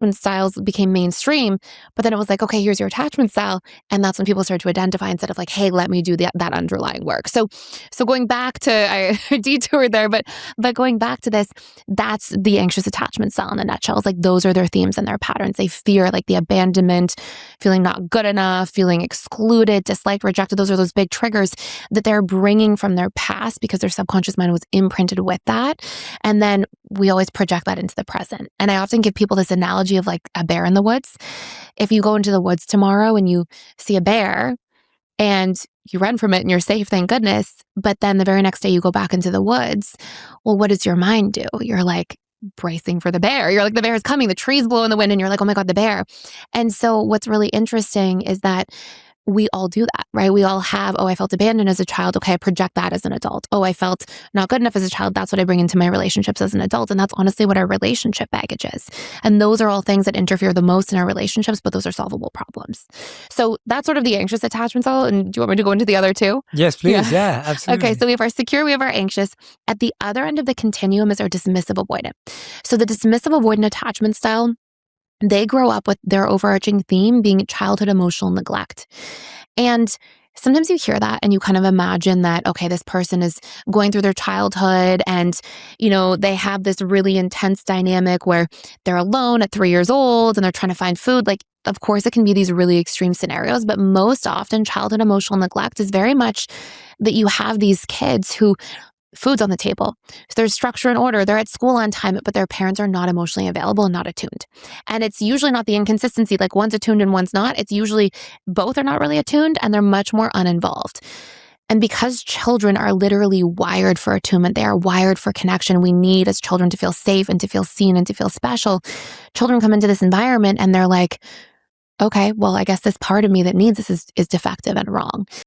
attachment styles became mainstream, but then it was like, okay, here's your attachment style. And that's when people started to identify instead of like, hey, let me do that underlying work. So going back to, I detoured there, but going back to this, that's the anxious attachment style in a nutshell. It's like those are their themes and their patterns. They fear like the abandonment, feeling not good enough, feeling excluded, disliked, rejected. Those are those big triggers that they're bringing from their past because their subconscious mind was imprinted with that. And then we always project that into the present. And I often give people this analogy of like a bear in the woods. If you go into the woods tomorrow and you see a bear and you run from it and you're safe, thank goodness, but then the very next day you go back into the woods, well, what does your mind do? You're like bracing for the bear. You're like, the bear is coming, the trees blow in the wind, and you're like, oh my God, the bear. And so what's really interesting is that we all do that, right? We all have, oh, I felt abandoned as a child. Okay, I project that as an adult. Oh, I felt not good enough as a child. That's what I bring into my relationships as an adult. And that's honestly what our relationship baggage is. And those are all things that interfere the most in our relationships, but those are solvable problems. So that's sort of the anxious attachment style. And do you want me to go into the other two? Yes, please. Yeah, absolutely. Okay, so we have our secure, we have our anxious. At the other end of the continuum is our dismissive avoidant. So the dismissive avoidant attachment style, they grow up with their overarching theme being childhood emotional neglect. And sometimes you hear that and you kind of imagine that, okay, this person is going through their childhood and, they have this really intense dynamic where they're alone at 3 years old and they're trying to find food. Like, of course, it can be these really extreme scenarios, but most often childhood emotional neglect is very much that you have these kids who food's on the table. So there's structure and order. They're at school on time, but their parents are not emotionally available and not attuned. And it's usually not the inconsistency, like one's attuned and one's not. It's usually both are not really attuned and they're much more uninvolved. And because children are literally wired for attunement, they are wired for connection. We need as children to feel safe and to feel seen and to feel special. Children come into this environment and they're like, okay, well, I guess this part of me that needs this is defective and wrong.